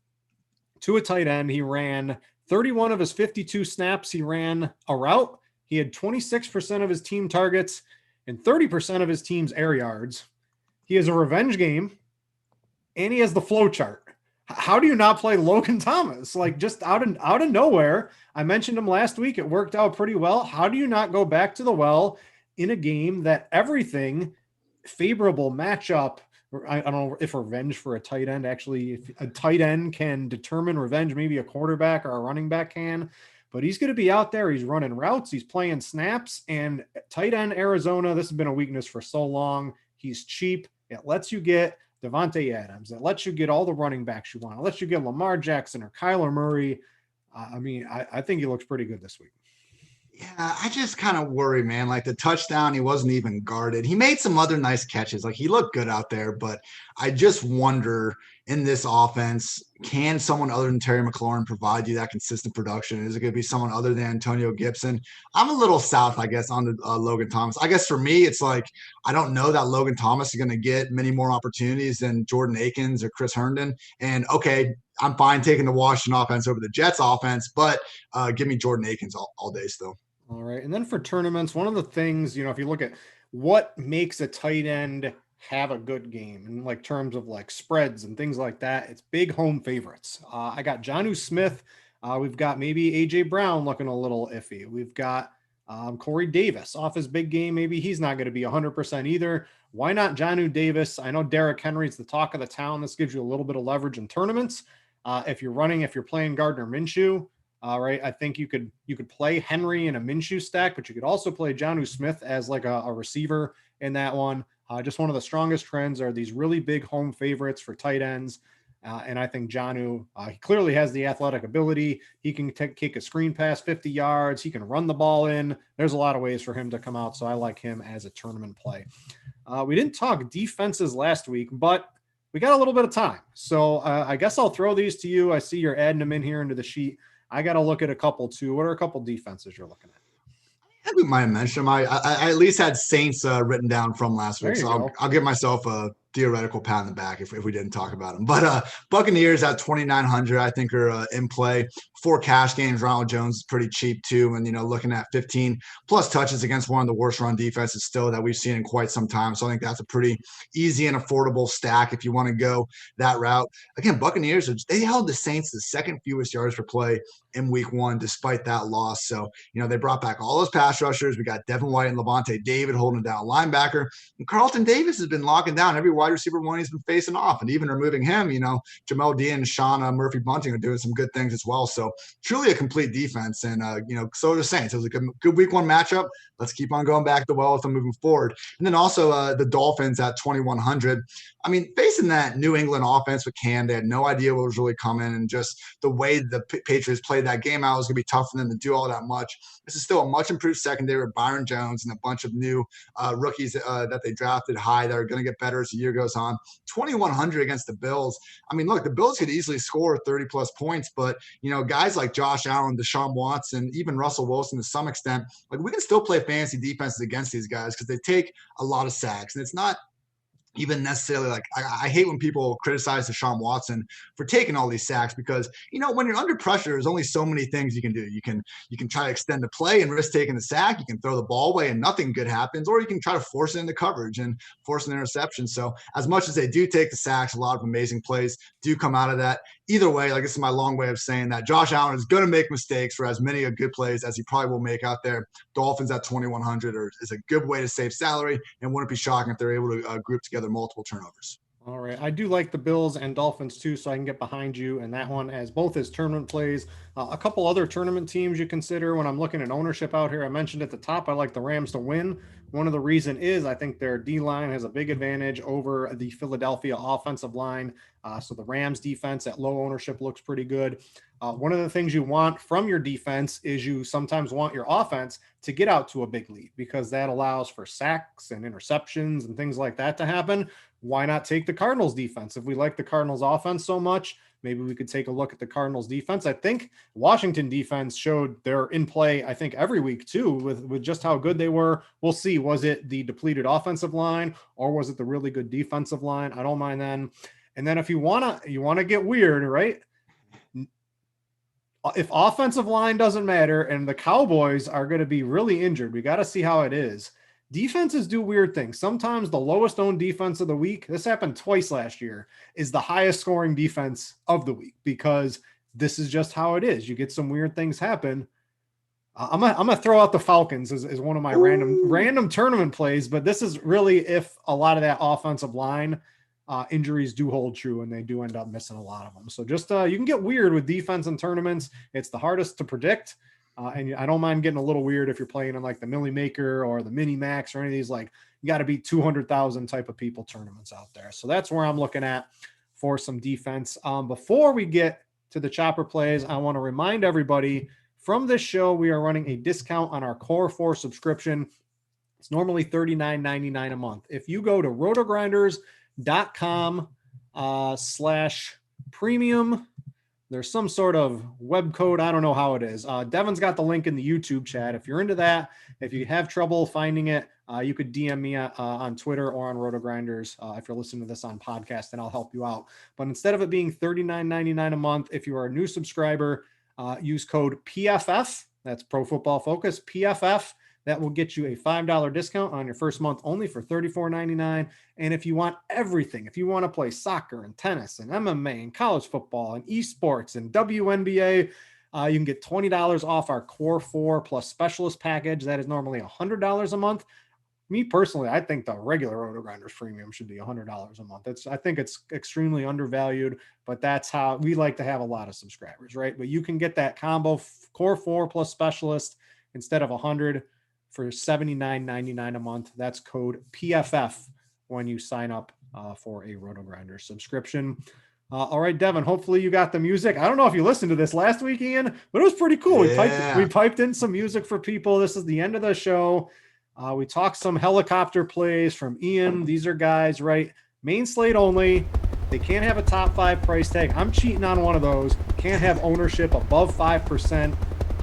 to a tight end. He ran 31 of his 52 snaps. He ran a route. He had 26% of his team targets and 30% of his team's air yards. He has a revenge game, and he has the flow chart. How do you not play Logan Thomas? Like, just out of nowhere. I mentioned him last week. It worked out pretty well. How do you not go back to the well in a game that everything favorable matchup? I don't know if revenge for a tight end, actually, if a tight end can determine revenge, maybe a quarterback or a running back can, but he's going to be out there. He's running routes. He's playing snaps, and tight end Arizona, this has been a weakness for so long. He's cheap. It lets you get Devonte Adams. It lets you get all the running backs you want. It lets you get Lamar Jackson or Kyler Murray. I think he looks pretty good this week.
Yeah, I just kind of worry, man. Like the touchdown, he wasn't even guarded. He made some other nice catches. Like he looked good out there, but I just wonder in this offense, can someone other than Terry McLaurin provide you that consistent production? Is it going to be someone other than Antonio Gibson? I'm a little south, I guess, on the Logan Thomas. I guess for me, it's like I don't know that Logan Thomas is going to get many more opportunities than Jordan Akins or Chris Herndon. And okay, I'm fine taking the Washington offense over the Jets offense, but give me Jordan Akins all day still.
All right. And then for tournaments, one of the things, if you look at what makes a tight end have a good game in like terms of like spreads and things like that, it's big home favorites. I got Jonnu Smith. We've got maybe AJ Brown looking a little iffy. We've got Corey Davis off his big game. Maybe he's not going to be 100% either. Why not Jonnu Davis? I know Derrick Henry's the talk of the town. This gives you a little bit of leverage in tournaments. If you're playing Gardner Minshew, right, I think you could play Henry in a Minshew stack, but you could also play Jonnu Smith as like a receiver in that one. Just one of the strongest trends are these really big home favorites for tight ends. And I think Jonnu, he clearly has the athletic ability. He can kick a screen pass 50 yards. He can run the ball in. There's a lot of ways for him to come out. So I like him as a tournament play. We didn't talk defenses last week, but we got a little bit of time. So I guess I'll throw these to you. I see you're adding them in here into the sheet. I got to look at a couple too. What are a couple defenses you're looking at?
I think we might have mentioned them. I at least had Saints written down from last week. So I'll give myself a theoretical pat on the back if we didn't talk about them. But Buccaneers at 2,900, I think are in play. 4 cash games. Ronald Jones is pretty cheap too. And, looking at 15 plus touches against one of the worst run defenses still that we've seen in quite some time. So I think that's a pretty easy and affordable stack if you want to go that route. Again, Buccaneers, they held the Saints the second fewest yards per play in week 1, despite that loss. So, they brought back all those pass rushers. We got Devin White and Levante David holding down linebacker. And Carlton Davis has been locking down every wide receiver one he's been facing off. And even removing him, Jamel Dean, Shauna, Murphy Bunting are doing some good things as well. So truly a complete defense. And, so are the Saints. It was a good week 1 matchup. Let's keep on going back to well with them moving forward. And then also the Dolphins at 2,100. I mean, facing that New England offense with Cam, they had no idea what was really coming. And just the way the Patriots played that game out was going to be tough for them to do all that much. This is still a much improved secondary with Byron Jones and a bunch of new rookies that they drafted high that are going to get better as the year goes on. 2,100 against the Bills. I mean, look, the Bills could easily score 30 plus points, but, guys like Josh Allen, Deshaun Watson, even Russell Wilson to some extent, like we can still play fantasy defenses against these guys because they take a lot of sacks. And it's not even necessarily like I hate when people criticize Deshaun Watson for taking all these sacks because, when you're under pressure, there's only so many things you can do. You can try to extend the play and risk taking the sack. You can throw the ball away and nothing good happens, or you can try to force it into coverage and force an interception. So as much as they do take the sacks, a lot of amazing plays do come out of that. Either way, like this is my long way of saying that Josh Allen is going to make mistakes for as many good plays as he probably will make out there. Dolphins at 2,100 is a good way to save salary, and wouldn't be shocking if they're able to group together multiple turnovers.
All right. I do like the Bills and Dolphins too, so I can get behind you and that one as both as tournament plays. A couple other tournament teams you consider when I'm looking at ownership out here. I mentioned at the top, I like the Rams to win. One of the reason is I think their D-line has a big advantage over the Philadelphia offensive line. So the Rams defense at low ownership looks pretty good. One of the things you want from your defense is you sometimes want your offense to get out to a big lead because that allows for sacks and interceptions and things like that to happen. Why not take the Cardinals defense? If we like the Cardinals offense so much, maybe we could take a look at the Cardinals defense. I think Washington defense showed they're in play, I think, every week too, with just how good they were. We'll see. Was it the depleted offensive line or was it the really good defensive line? I don't mind then. And then if you want to get weird, right? If offensive line doesn't matter and the Cowboys are going to be really injured, we got to see how it is. Defenses do weird things. Sometimes the lowest owned defense of the week, this happened twice last year, is the highest scoring defense of the week because this is just how it is. You get some weird things happen. I'm gonna throw out the Falcons as one of my random tournament plays, but this is really if a lot of that offensive line injuries do hold true and they do end up missing a lot of them. So just you can get weird with defense in tournaments. It's the hardest to predict. And I don't mind getting a little weird if you're playing in like the Millie Maker or the Mini Max or any of these, like you got to beat 200,000 type of people tournaments out there. So that's where I'm looking at for some defense. Before we get to the chopper plays, I want to remind everybody from this show, we are running a discount on our Core 4 subscription. It's normally $39.99 a month. If you go to rotogrinders.com/premium, there's some sort of web code. I don't know how it is. Devin's got the link in the YouTube chat. If you're into that, if you have trouble finding it, you could DM me on Twitter or on RotoGrinders if you're listening to this on podcast, and I'll help you out. But instead of it being $39.99 a month, if you are a new subscriber, use code PFF. That's Pro Football Focus, PFF. That will get you a $5 discount on your first month only for $34.99. And if you want everything, if you want to play soccer and tennis and MMA and college football and esports and WNBA, you can get $20 off our Core 4 plus specialist package. That is normally $100 a month. Me personally, I think the regular RotoGrinders premium should be $100 a month. I think it's extremely undervalued, but that's how we like to have a lot of subscribers, right? But you can get that combo Core 4 plus specialist instead of $100 for $79.99 a month. That's code PFF when you sign up for a RotoGrinders subscription. All right, Devin, hopefully you got the music. I don't know if you listened to this last week, Ian, but it was pretty cool.
Yeah.
We piped in some music for people. This is the end of the show. We talked some helicopter plays from Ian. These are guys, right? Main slate only. They can't have a top 5 price tag. I'm cheating on one of those. Can't have ownership above 5%.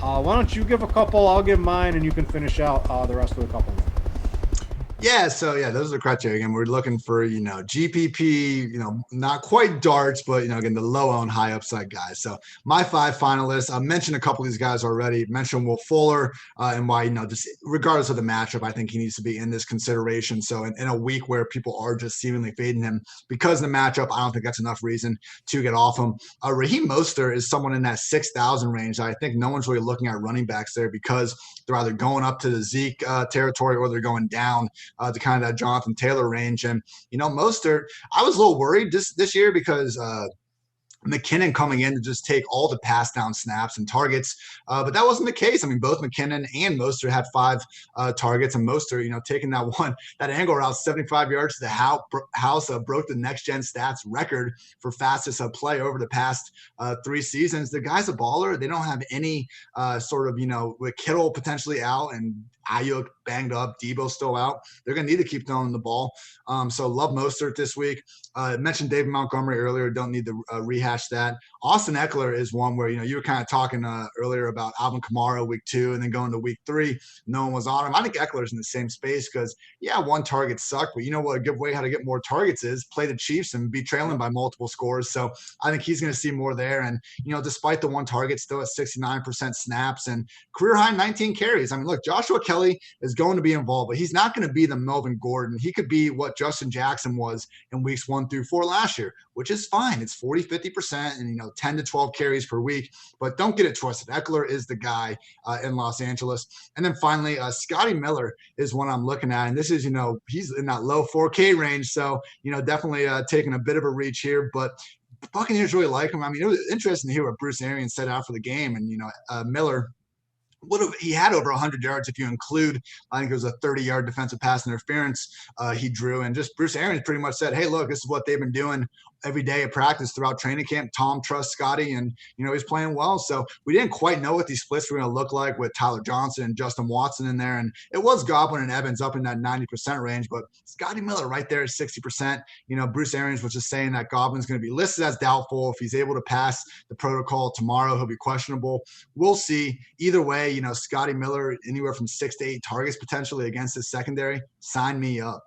Why don't you give a couple? I'll give mine, and you can finish out the rest with a couple more.
Yeah, so those are the criteria. Again, we're looking for, GPP, not quite darts, but, again, the low owned, high upside guys. So my 5 finalists, I mentioned a couple of these guys already. Mentioned Will Fuller and why, just regardless of the matchup, I think he needs to be in this consideration. So in a week where people are just seemingly fading him because of the matchup, I don't think that's enough reason to get off him. Raheem Mostert is someone in that 6,000 range. I think no one's really looking at running backs there because they're either going up to the Zeke territory or they're going down to kind of that Jonathan Taylor range. And, Mostert, I was a little worried this year because McKinnon coming in to just take all the pass down snaps and targets. But that wasn't the case. I mean, both McKinnon and Mostert had 5 targets, and Mostert, taking that angle route 75 yards to the house, broke the next gen stats record for fastest play over the past 3 seasons. The guy's a baller. They don't have any with Kittle potentially out and Ayuk banged up, Debo still out. They're going to need to keep throwing the ball. So love Mostert this week. Mentioned David Montgomery earlier. Don't need to rehash that. Austin Eckler is one where, you were kind of talking earlier about Alvin Kamara week 2 and then going to week 3. No one was on him. I think Eckler's in the same space because, one target sucked. But you know what a good way how to get more targets is play the Chiefs and be trailing by multiple scores. So I think he's going to see more there. And, despite the 1 target, still at 69% snaps and career high 19 carries. I mean, look, Joshua Kelly is going to be involved, but he's not going to be the Melvin Gordon. He could be what Justin Jackson was in weeks 1 through 4 last year, which is fine. It's 40-50% and 10 to 12 carries per week, but don't get it twisted. Eckler is the guy in Los Angeles. And then finally, Scottie Miller is one I'm looking at, and this is he's in that low 4K range, so definitely taking a bit of a reach here, but Buccaneers really like him. I mean, it was interesting to hear what Bruce Arians said after the game. And, Miller, he had over 100 yards if you include, I think it was a 30-yard defensive pass interference he drew. And just Bruce Arians pretty much said, hey, look, this is what they've been doing every day of practice throughout training camp. Tom trusts Scottie, and, he's playing well. So we didn't quite know what these splits were going to look like with Tyler Johnson and Justin Watson in there. And it was Godwin and Evans up in that 90% range, but Scottie Miller right there at 60%. Bruce Arians was just saying that Godwin's going to be listed as doubtful. If he's able to pass the protocol tomorrow, he'll be questionable. We'll see. Either way, Scottie Miller, anywhere from 6 to 8 targets potentially against his secondary. Sign me up.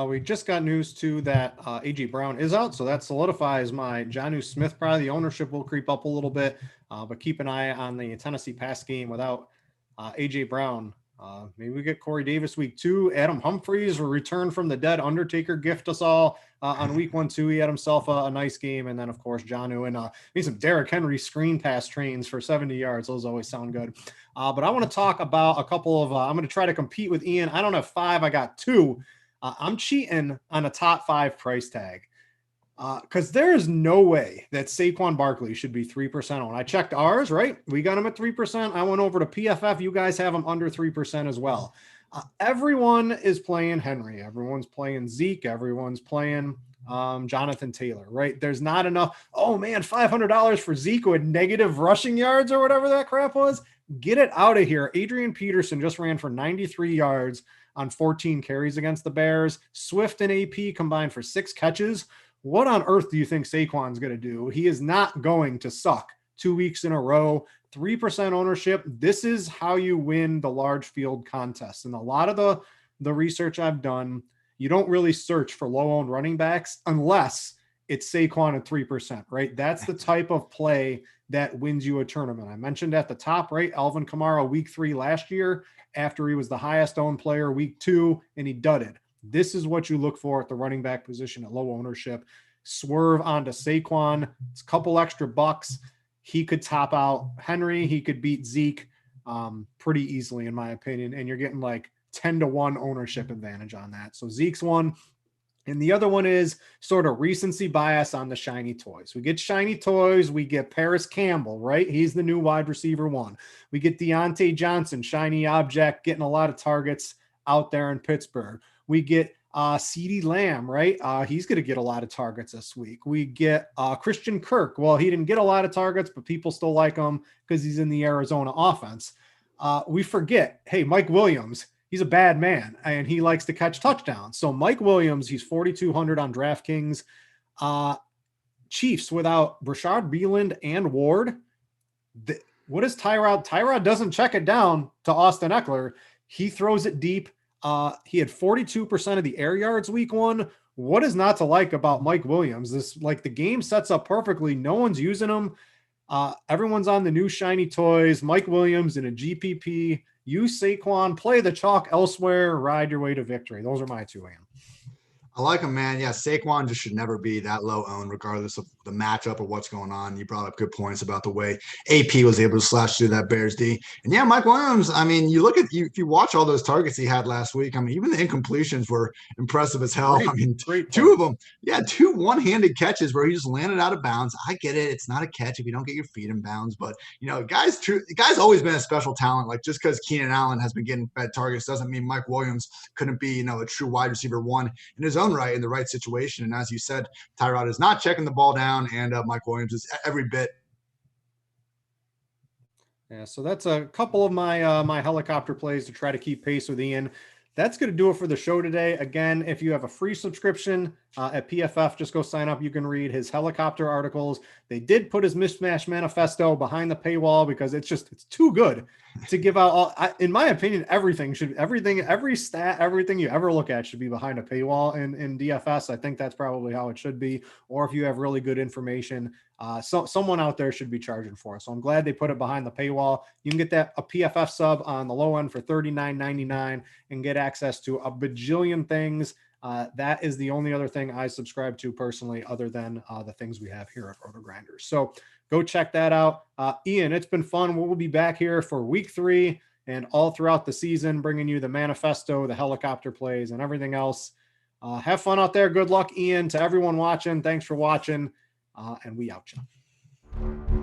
We just got news too that A.J. Brown is out, so that solidifies my Jonnu Smith. Probably the ownership will creep up a little bit, but keep an eye on the Tennessee pass game without A.J. Brown. Maybe we get Corey Davis week 2. Adam Humphries will return from the dead. Undertaker gift us all on week 1 too. He had himself a nice game, and then of course Jonnu and maybe some Derrick Henry screen pass trains for 70 yards. Those always sound good. But I want to talk about a couple of. I'm going to try to compete with Ian. I don't have 5. I got 2. I'm cheating on a top 5 price tag because there is no way that Saquon Barkley should be 3% on. I checked ours, right? We got him at 3%. I went over to PFF. You guys have him under 3% as well. Everyone is playing Henry. Everyone's playing Zeke. Everyone's playing Jonathan Taylor, right? There's not enough. Oh man, $500 for Zeke with negative rushing yards or whatever that crap was. Get it out of here. Adrian Peterson just ran for 93 yards on 14 carries against the Bears. Swift and AP combined for 6 catches. What on earth do you think Saquon's going to do? He is not going to suck 2 weeks in a row. 3% ownership. This is how you win the large field contests. And a lot of the research I've done, you don't really search for low-owned running backs unless it's Saquon at 3%, right? That's the type of play that wins you a tournament. I mentioned at the top, right? Alvin Kamara week 3 last year after he was the highest owned player week 2 and he dudded. This is what you look for at the running back position at low ownership. Swerve onto Saquon. It's a couple extra bucks. He could top out Henry. He could beat Zeke pretty easily, in my opinion. And you're getting like 10-1 ownership advantage on that. So Zeke's one. And the other one is sort of recency bias on the shiny toys. We get shiny toys. We get Paris Campbell, right? He's the new wide receiver 1. We get Deontay Johnson, shiny object, getting a lot of targets out there in Pittsburgh. We get CeeDee Lamb, right? He's going to get a lot of targets this week. We get Christian Kirk. Well, he didn't get a lot of targets, but people still like him because he's in the Arizona offense. We forget, hey, Mike Williams, he's a bad man and he likes to catch touchdowns. So Mike Williams, he's 4,200 on DraftKings. Chiefs without Rashad Beeland and Ward. What is Tyrod? Tyrod doesn't check it down to Austin Eckler. He throws it deep. He had 42% of the air yards week 1. What is not to like about Mike Williams? The game sets up perfectly. No one's using him. Everyone's on the new shiny toys. Mike Williams in a GPP. Use Saquon, play the chalk elsewhere, ride your way to victory. Those are my 2, Ian.
I like him, man. Yeah, Saquon just should never be that low owned, regardless of the matchup or what's going on. You brought up good points about the way AP was able to slash through that Bears D. And yeah, Mike Williams, I mean, you look at if you watch all those targets he had last week, I mean, even the incompletions were impressive as hell. I mean, 2 of them, 2 one-handed catches where he just landed out of bounds. I get it. It's not a catch if you don't get your feet in bounds, but guy's always been a special talent. Like just because Keenan Allen has been getting fed targets doesn't mean Mike Williams couldn't be, a true wide receiver 1 in his own right, in the right situation. And as you said, Tyrod is not checking the ball down, and Mike Williams is every bit.
Yeah, so that's a couple of my my helicopter plays to try to keep pace with Ian. That's going to do it for the show today. Again, if you have a free subscription at PFF, just go sign up. You can read his helicopter articles. They did put his mismatch manifesto behind the paywall because it's too good to give out. In my opinion, every stat, everything you ever look at should be behind a paywall in DFS. I think that's probably how it should be. Or if you have really good information, someone out there should be charging for it. So I'm glad they put it behind the paywall. You can get a PFF sub on the low end for $39.99 and get access to a bajillion things. That is the only other thing I subscribe to personally, other than the things we have here at RotoGrinders. So go check that out. Ian, it's been fun. We'll be back here for week 3 and all throughout the season, bringing you the manifesto, the helicopter plays, and everything else. Have fun out there. Good luck, Ian. To everyone watching, thanks for watching. and we out, you.